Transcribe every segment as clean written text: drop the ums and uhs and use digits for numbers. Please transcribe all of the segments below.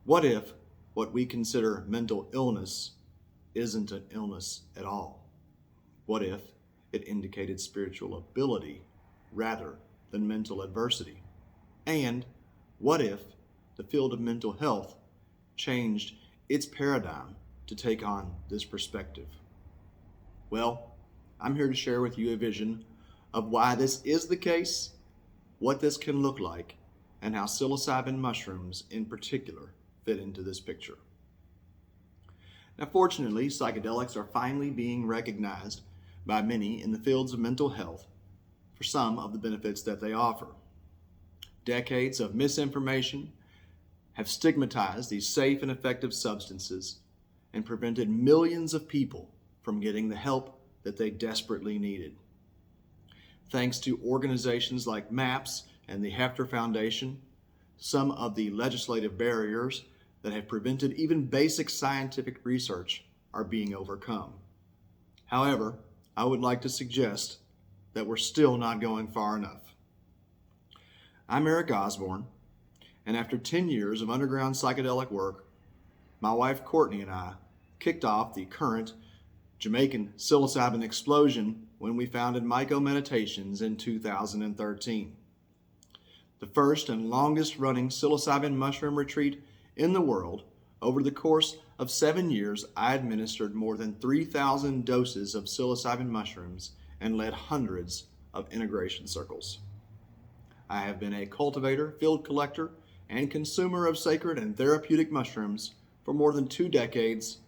What if what we consider mental illness isn't an illness at all? What if it indicated spiritual ability rather than mental adversity? And what if the field of mental health changed its paradigm to take on this perspective? Well, I'm here to share with you a vision of why this is the case, what this can look like, and how psilocybin mushrooms in particular fit into this picture. Now, fortunately, psychedelics are finally being recognized by many in the fields of mental health for some of the benefits that they offer. Decades of misinformation have stigmatized these safe and effective substances and prevented millions of people from getting the help that they desperately needed. Thanks to organizations like MAPS and the Hefter Foundation, some of the legislative barriers that have prevented even basic scientific research are being overcome. However, I would like to suggest that we're still not going far enough. I'm Eric Osborne, and after 10 years of underground psychedelic work, my wife Courtney and I kicked off the current Jamaican psilocybin explosion when we founded Myco Meditations in 2013. The first and longest running psilocybin mushroom retreat in the world. Over the course of 7 years, I administered more than 3,000 doses of psilocybin mushrooms and led hundreds of integration circles. I have been a cultivator, field collector, and consumer of sacred and therapeutic mushrooms for more than 2 decades,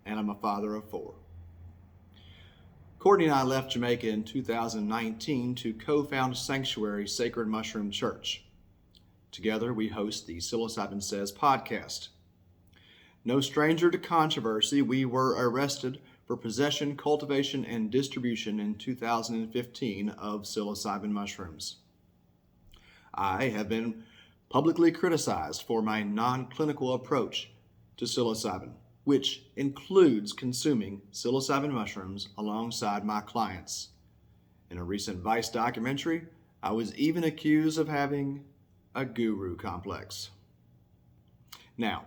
and I'm a father of 4. Courtney and I left Jamaica in 2019 to co-found Psanctuary Sacred Mushroom Church. Together, we host the Psilocybin Says podcast. No stranger to controversy, we were arrested for possession, cultivation, and distribution in 2015 of psilocybin mushrooms. I have been publicly criticized for my non-clinical approach to psilocybin, which includes consuming psilocybin mushrooms alongside my clients. In a recent Vice documentary, I was even accused of having a guru complex. Now,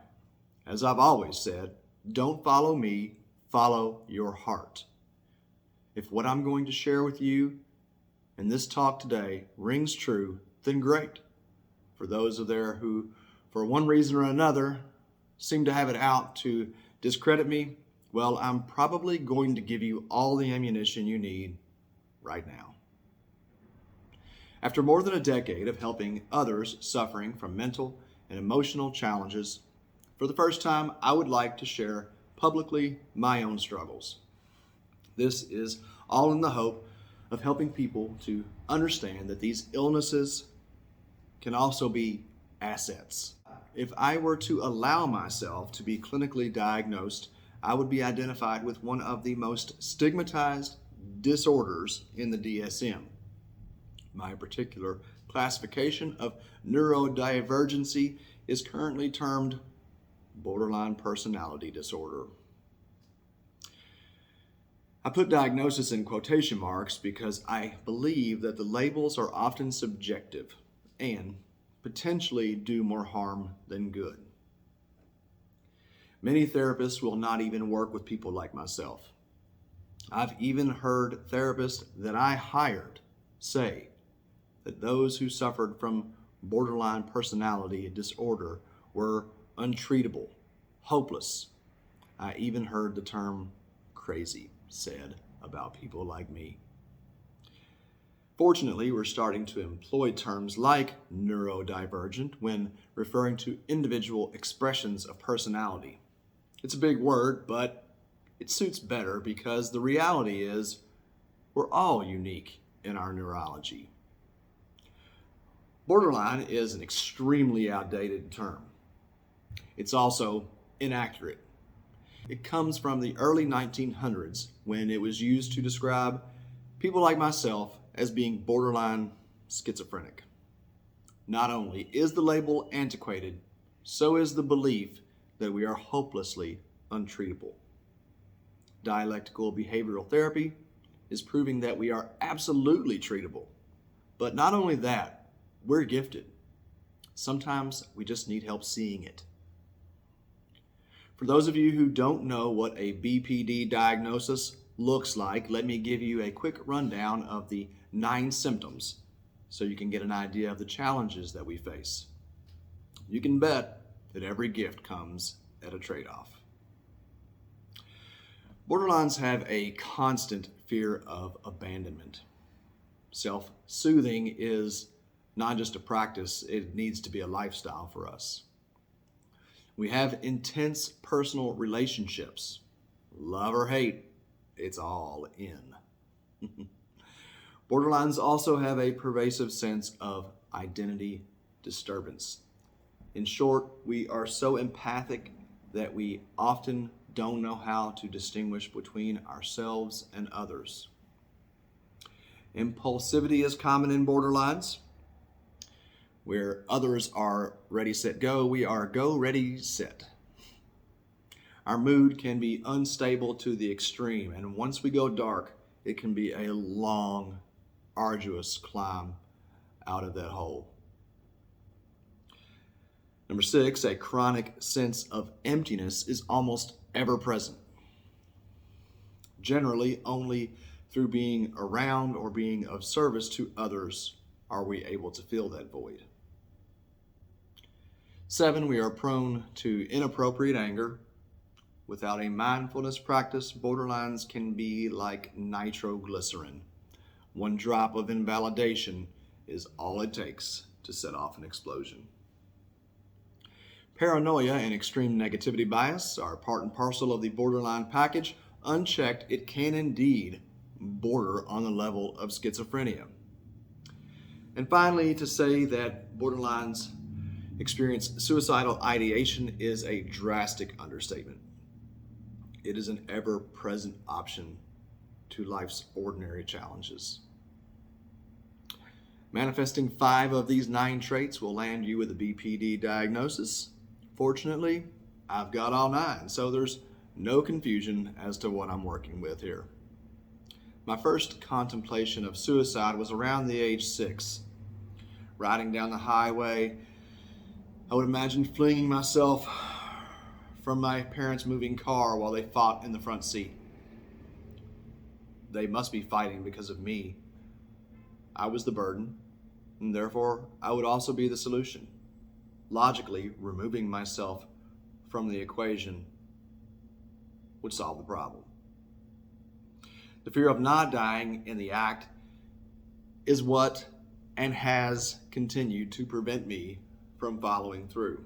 as I've always said, don't follow me, follow your heart. If what I'm going to share with you in this talk today rings true, then great. For those of there who, for one reason or another, seem to have it out to discredit me, well, I'm probably going to give you all the ammunition you need right now. After more than a decade of helping others suffering from mental and emotional challenges, for the first time, I would like to share publicly my own struggles. This is all in the hope of helping people to understand that these illnesses can also be assets. If I were to allow myself to be clinically diagnosed, I would be identified with one of the most stigmatized disorders in the DSM. My particular classification of neurodivergency is currently termed borderline personality disorder. I put diagnosis in quotation marks because I believe that the labels are often subjective and potentially do more harm than good. Many therapists will not even work with people like myself. I've even heard therapists that I hired say that those who suffered from borderline personality disorder were untreatable, hopeless. I even heard the term crazy said about people like me. Fortunately, we're starting to employ terms like neurodivergent when referring to individual expressions of personality. It's a big word, but it suits better because the reality is we're all unique in our neurology. Borderline is an extremely outdated term. It's also inaccurate. It comes from the early 1900s when it was used to describe people like myself as being borderline schizophrenic. Not only is the label antiquated, so is the belief that we are hopelessly untreatable. Dialectical behavioral therapy is proving that we are absolutely treatable. But not only that, we're gifted. Sometimes we just need help seeing it. For those of you who don't know what a BPD diagnosis looks like, let me give you a quick rundown of the 9 symptoms so you can get an idea of the challenges that we face. You can bet that every gift comes at a trade-off. Borderlines have a constant fear of abandonment. Self-soothing is not just a practice, it needs to be a lifestyle for us. We have intense personal relationships. Love or hate, it's all in. Borderlines also have a pervasive sense of identity disturbance. In short, we are so empathic that we often don't know how to distinguish between ourselves and others. Impulsivity is common in borderlines. Where others are ready, set, go, we are go, ready, set. Our mood can be unstable to the extreme, and once we go dark, it can be a long, arduous climb out of that hole. Number 6, a chronic sense of emptiness is almost ever present. Generally, only through being around or being of service to others are we able to fill that void. 7, we are prone to inappropriate anger. Without a mindfulness practice, borderlines can be like nitroglycerin. One drop of invalidation is all it takes to set off an explosion. Paranoia and extreme negativity bias are part and parcel of the borderline package. Unchecked, it can indeed border on the level of schizophrenia. And finally, to say that borderlines experience suicidal ideation is a drastic understatement. It is an ever-present option to life's ordinary challenges. Manifesting 5 of these 9 traits will land you with a BPD diagnosis. Fortunately, I've got all 9, so there's no confusion as to what I'm working with here. My first contemplation of suicide was around the age 6. Riding down the highway, I would imagine flinging myself from my parents' moving car while they fought in the front seat. They must be fighting because of me. I was the burden, and therefore I would also be the solution. Logically, removing myself from the equation would solve the problem. The fear of not dying in the act is what and has continued to prevent me from following through.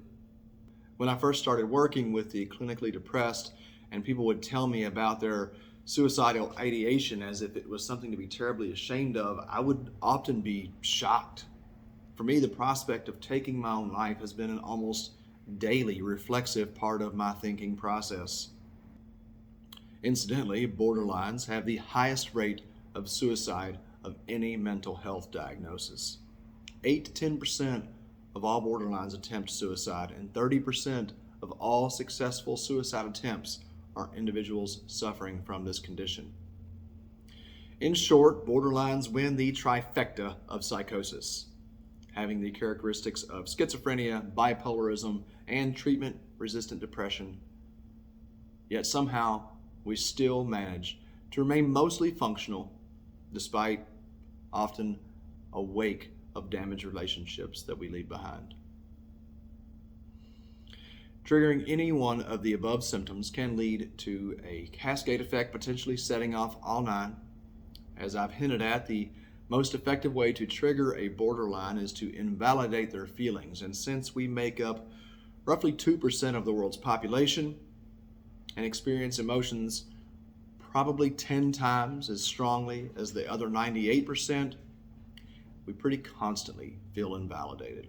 When I first started working with the clinically depressed and people would tell me about their suicidal ideation as if it was something to be terribly ashamed of, I would often be shocked. For me, the prospect of taking my own life has been an almost daily reflexive part of my thinking process. Incidentally, borderlines have the highest rate of suicide of any mental health diagnosis. 8 to 10% of all borderlines attempt suicide, and 30% of all successful suicide attempts are individuals suffering from this condition. In short, borderlines win the trifecta of psychosis, having the characteristics of schizophrenia, bipolarism, and treatment-resistant depression. Yet somehow, we still manage to remain mostly functional despite often a wake of damaged relationships that we leave behind. Triggering any one of the above symptoms can lead to a cascade effect, potentially setting off all 9. As I've hinted at, the most effective way to trigger a borderline is to invalidate their feelings. And since we make up roughly 2% of the world's population and experience emotions probably 10 times as strongly as the other 98%, we pretty constantly feel invalidated.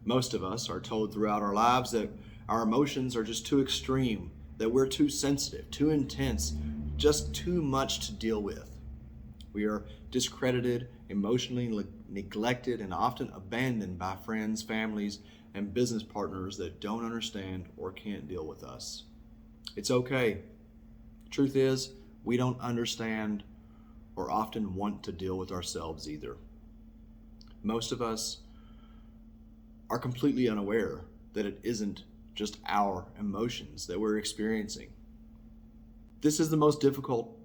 Most of us are told throughout our lives that our emotions are just too extreme, that we're too sensitive, too intense, just too much to deal with. We are discredited, emotionally neglected, and often abandoned by friends, families, and business partners that don't understand or can't deal with us. It's okay. Truth is, we don't understand or often want to deal with ourselves either. Most of us are completely unaware that it isn't just our emotions that we're experiencing. This is the most difficult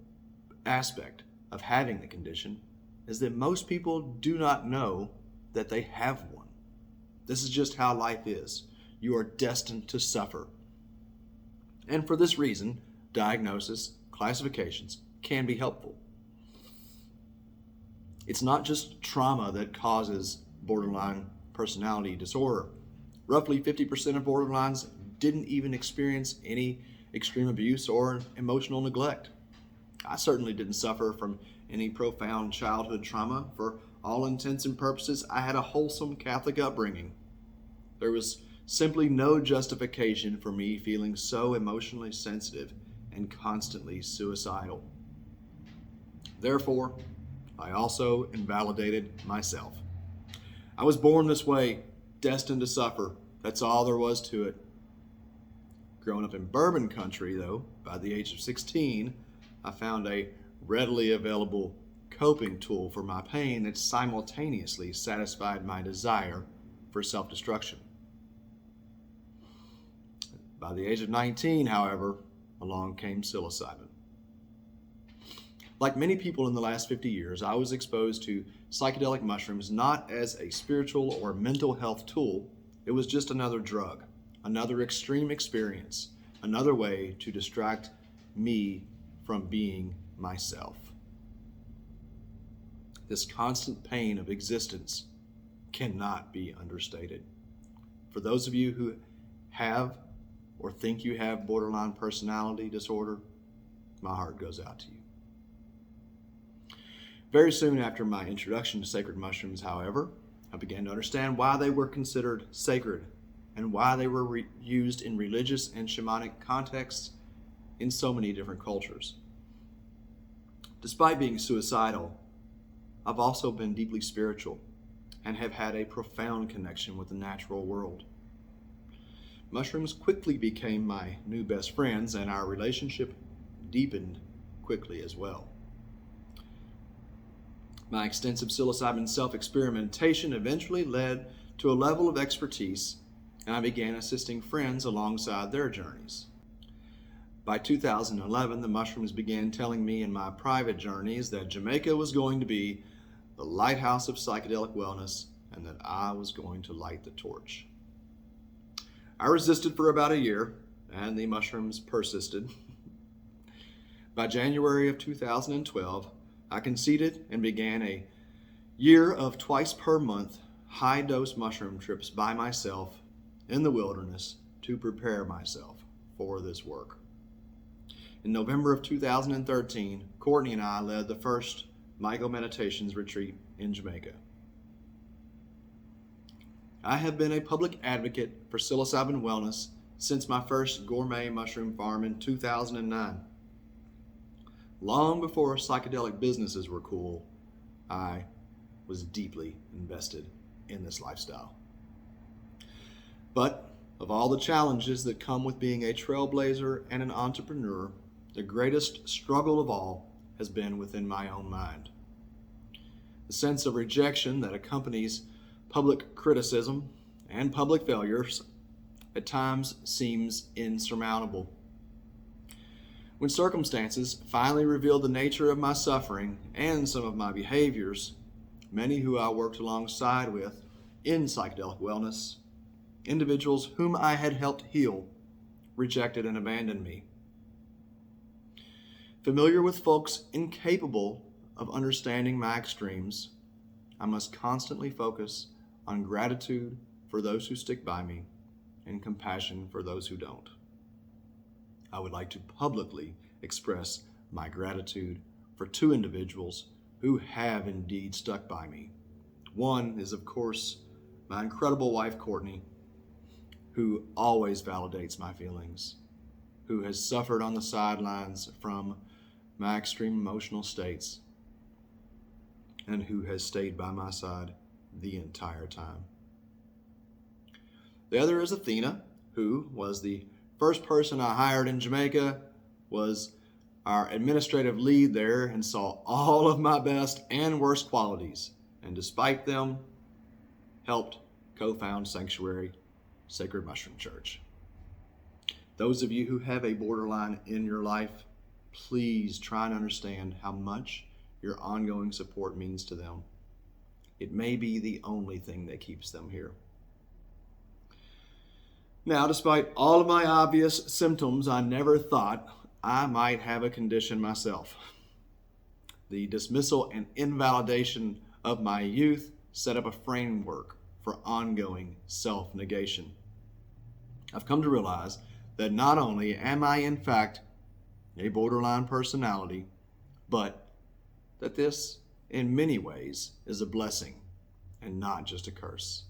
aspect of having the condition, is that most people do not know that they have one. This is just how life is. You are destined to suffer. And for this reason, diagnosis, classifications can be helpful. It's not just trauma that causes borderline personality disorder. Roughly 50% of borderlines didn't even experience any extreme abuse or emotional neglect. I certainly didn't suffer from any profound childhood trauma. For all intents and purposes, I had a wholesome Catholic upbringing. There was simply no justification for me feeling so emotionally sensitive and constantly suicidal. Therefore, I also invalidated myself. I was born this way, destined to suffer. That's all there was to it. Growing up in bourbon country, though, by the age of 16, I found a readily available coping tool for my pain that simultaneously satisfied my desire for self-destruction. By the age of 19, however, along came psilocybin. Like many people in the last 50 years, I was exposed to psychedelic mushrooms not as a spiritual or mental health tool. It was just another drug, another extreme experience, another way to distract me from being myself. This constant pain of existence cannot be understated. For those of you who have or think you have borderline personality disorder, my heart goes out to you. Very soon after my introduction to sacred mushrooms, however, I began to understand why they were considered sacred and why they were used in religious and shamanic contexts in so many different cultures. Despite being suicidal, I've also been deeply spiritual and have had a profound connection with the natural world. Mushrooms quickly became my new best friends, and our relationship deepened quickly as well. My extensive psilocybin self-experimentation eventually led to a level of expertise, and I began assisting friends alongside their journeys. By 2011, the mushrooms began telling me in my private journeys that Jamaica was going to be the lighthouse of psychedelic wellness and that I was going to light the torch. I resisted for about a year, and the mushrooms persisted. By January of 2012, I conceded and began a year of twice per month high-dose mushroom trips by myself in the wilderness to prepare myself for this work. In November of 2013, Courtney and I led the first Myco Meditations retreat in Jamaica. I have been a public advocate for psilocybin wellness since my first gourmet mushroom farm in 2009. Long before psychedelic businesses were cool, I was deeply invested in this lifestyle. But of all the challenges that come with being a trailblazer and an entrepreneur, the greatest struggle of all has been within my own mind. The sense of rejection that accompanies public criticism and public failures at times seems insurmountable. When circumstances finally revealed the nature of my suffering and some of my behaviors, many who I worked alongside with in psychedelic wellness, individuals whom I had helped heal, rejected and abandoned me. Familiar with folks incapable of understanding my extremes, I must constantly focus on gratitude for those who stick by me and compassion for those who don't. I would like to publicly express my gratitude for two individuals who have indeed stuck by me. One is, of course, my incredible wife, Courtney, who always validates my feelings, who has suffered on the sidelines from my extreme emotional states, and who has stayed by my side the entire time. The other is Athena, who was the first person I hired in Jamaica, was our administrative lead there, and saw all of my best and worst qualities, and despite them, helped co-found Psanctuary, Sacred Mushroom Church. Those of you who have a borderline in your life, please try and understand how much your ongoing support means to them. It may be the only thing that keeps them here. Now, despite all of my obvious symptoms, I never thought I might have a condition myself. The dismissal and invalidation of my youth set up a framework for ongoing self-negation. I've come to realize that not only am I in fact a borderline personality, but that this in many ways is a blessing and not just a curse.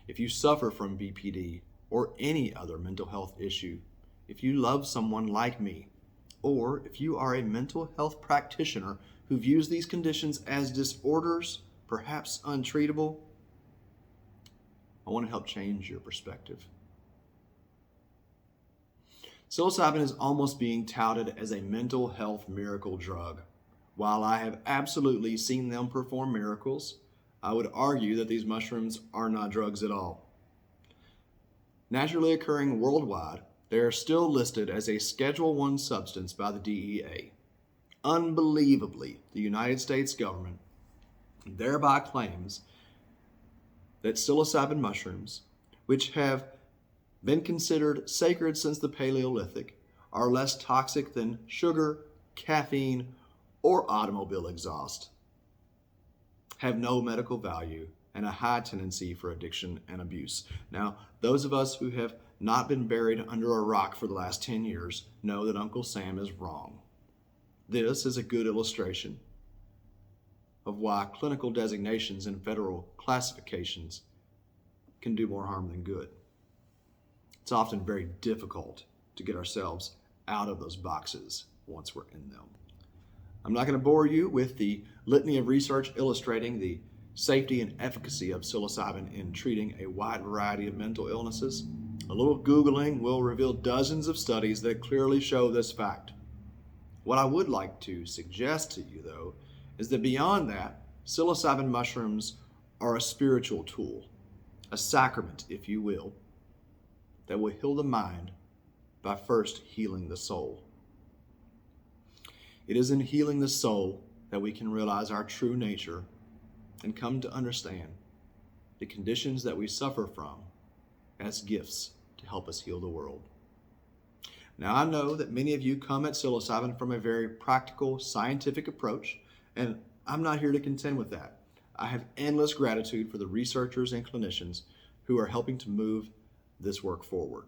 If you suffer from BPD or any other mental health issue, if you love someone like me, or if you are a mental health practitioner who views these conditions as disorders, perhaps untreatable, I want to help change your perspective. Psilocybin is almost being touted as a mental health miracle drug. While I have absolutely seen them perform miracles, I would argue that these mushrooms are not drugs at all. Naturally occurring worldwide, they are still listed as a Schedule I substance by the DEA. Unbelievably, the United States government thereby claims that psilocybin mushrooms, which have been considered sacred since the Paleolithic, are less toxic than sugar, caffeine, or automobile exhaust, have no medical value, and a high tendency for addiction and abuse. Now, those of us who have not been buried under a rock for the last 10 years know that Uncle Sam is wrong. This is a good illustration of why clinical designations and federal classifications can do more harm than good. It's often very difficult to get ourselves out of those boxes once we're in them. I'm not going to bore you with the litany of research illustrating the safety and efficacy of psilocybin in treating a wide variety of mental illnesses. A little Googling will reveal dozens of studies that clearly show this fact. What I would like to suggest to you, though, is that beyond that, psilocybin mushrooms are a spiritual tool, a sacrament, if you will, that will heal the mind by first healing the soul. It is in healing the soul that we can realize our true nature and come to understand the conditions that we suffer from as gifts to help us heal the world. Now, I know that many of you come at psilocybin from a very practical, scientific approach, and I'm not here to contend with that. I have endless gratitude for the researchers and clinicians who are helping to move this work forward.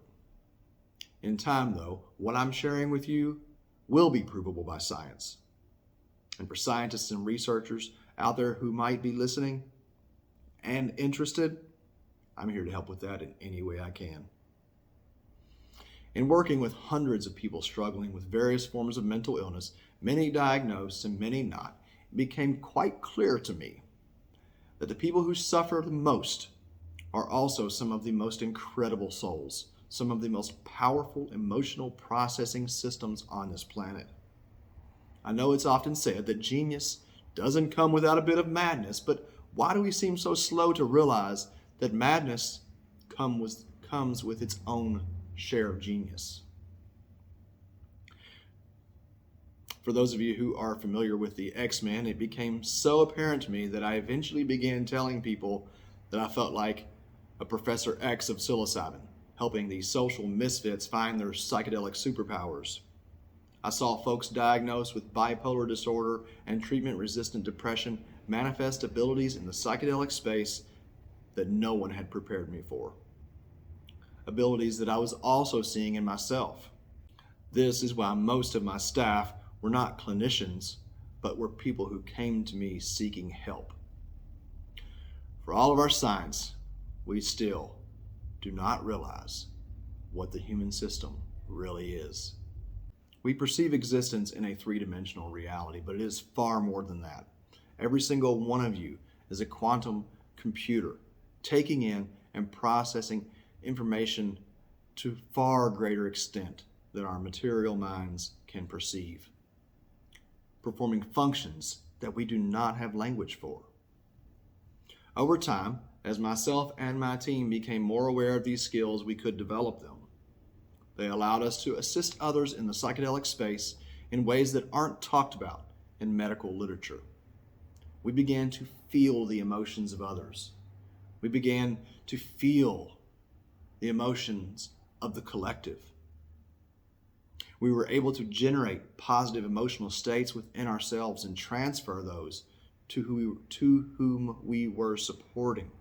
In time, though, what I'm sharing with you will be provable by science. And for scientists and researchers out there who might be listening and interested, I'm here to help with that in any way I can. In working with hundreds of people struggling with various forms of mental illness, many diagnosed and many not, it became quite clear to me that the people who suffer the most are also some of the most incredible souls, some of the most powerful emotional processing systems on this planet. I know it's often said that genius doesn't come without a bit of madness, but why do we seem so slow to realize that madness comes with its own share of genius? For those of you who are familiar with the X-Men, it became so apparent to me that I eventually began telling people that I felt like a Professor X of psilocybin, helping these social misfits find their psychedelic superpowers. I saw folks diagnosed with bipolar disorder and treatment-resistant depression manifest abilities in the psychedelic space that no one had prepared me for. Abilities that I was also seeing in myself. This is why most of my staff were not clinicians, but were people who came to me seeking help. For all of our science, we still do not realize what the human system really is. We perceive existence in a three-dimensional reality, but it is far more than that. Every single one of you is a quantum computer, taking in and processing information to far greater extent than our material minds can perceive, performing functions that we do not have language for. Over time, as myself and my team became more aware of these skills, we could develop them. They allowed us to assist others in the psychedelic space in ways that aren't talked about in medical literature. We began to feel the emotions of others. We began to feel the emotions of the collective. We were able to generate positive emotional states within ourselves and transfer those to whom we were supporting.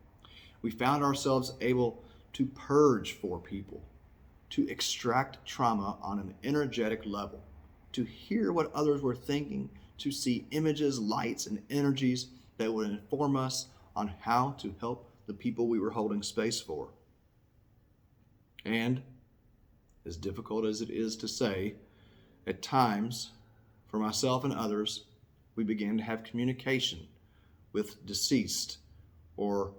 We found ourselves able to purge for people, to extract trauma on an energetic level, to hear what others were thinking, to see images, lights, and energies that would inform us on how to help the people we were holding space for. And, as difficult as it is to say, at times, for myself and others, we began to have communication with deceased or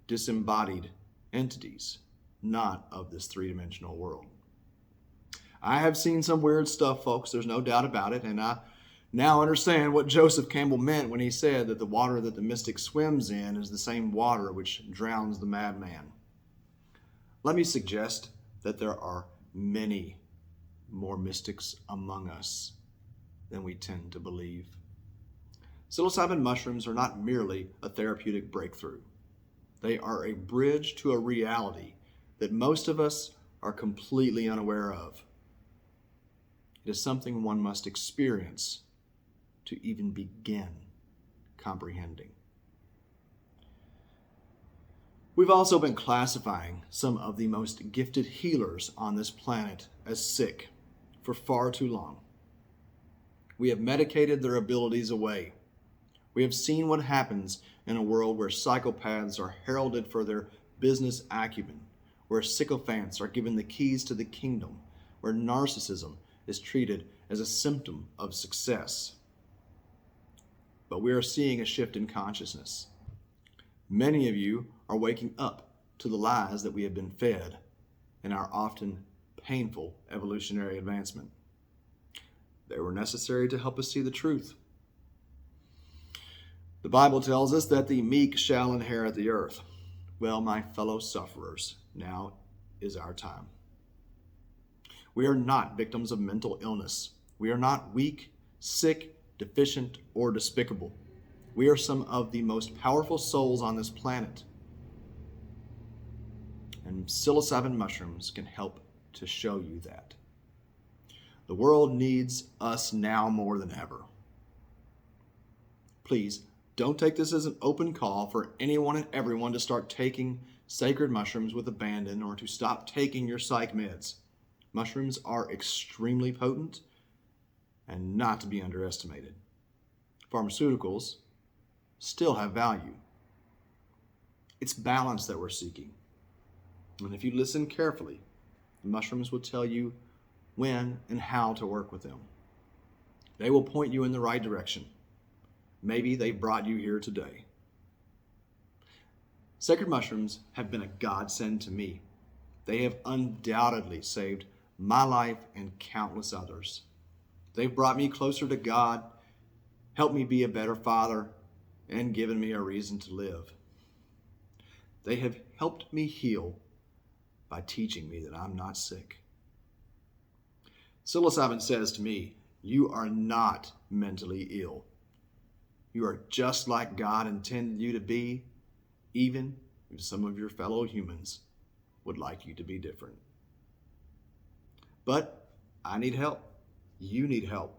disembodied entities, not of this three-dimensional world. I have seen some weird stuff, folks, there's no doubt about it, and I now understand what Joseph Campbell meant when he said that the water that the mystic swims in is the same water which drowns the madman. Let me suggest that there are many more mystics among us than we tend to believe. Psilocybin mushrooms are not merely a therapeutic breakthrough. They are a bridge to a reality that most of us are completely unaware of. It is something one must experience to even begin comprehending. We've also been classifying some of the most gifted healers on this planet as sick for far too long. We have medicated their abilities away. We have seen what happens in a world where psychopaths are heralded for their business acumen, where sycophants are given the keys to the kingdom, where narcissism is treated as a symptom of success. But we are seeing a shift in consciousness. Many of you are waking up to the lies that we have been fed in our often painful evolutionary advancement. They were necessary to help us see the truth. The Bible tells us that the meek shall inherit the earth. Well, my fellow sufferers, now is our time. We are not victims of mental illness. We are not weak, sick, deficient, or despicable. We are some of the most powerful souls on this planet. And psilocybin mushrooms can help to show you that. The world needs us now more than ever. Please, don't take this as an open call for anyone and everyone to start taking sacred mushrooms with abandon or to stop taking your psych meds. Mushrooms are extremely potent and not to be underestimated. Pharmaceuticals still have value. It's balance that we're seeking. And if you listen carefully, the mushrooms will tell you when and how to work with them. They will point you in the right direction. Maybe they brought you here today. Sacred mushrooms have been a godsend to me. They have undoubtedly saved my life and countless others. They've brought me closer to God, helped me be a better father, and given me a reason to live. They have helped me heal by teaching me that I'm not sick. Psilocybin says to me, you are not mentally ill. You are just like God intended you to be, even if some of your fellow humans would like you to be different. But I need help. You need help.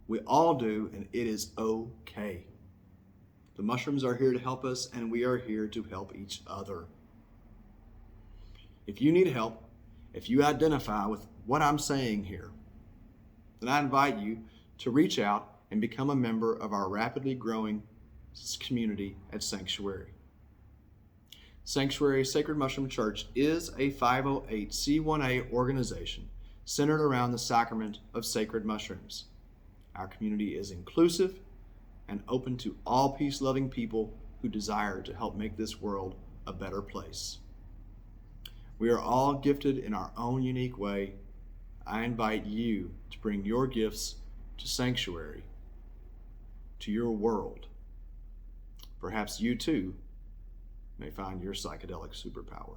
We all do, and it is okay. The mushrooms are here to help us, and we are here to help each other. If you need help, if you identify with what I'm saying here, then I invite you to reach out and become a member of our rapidly growing community at Sanctuary. Sanctuary Sacred Mushroom Church is a 508c1a organization centered around the sacrament of sacred mushrooms. Our community is inclusive and open to all peace-loving people who desire to help make this world a better place. We are all gifted in our own unique way. I invite you to bring your gifts to Sanctuary, to your world. Perhaps you too may find your psychedelic superpower.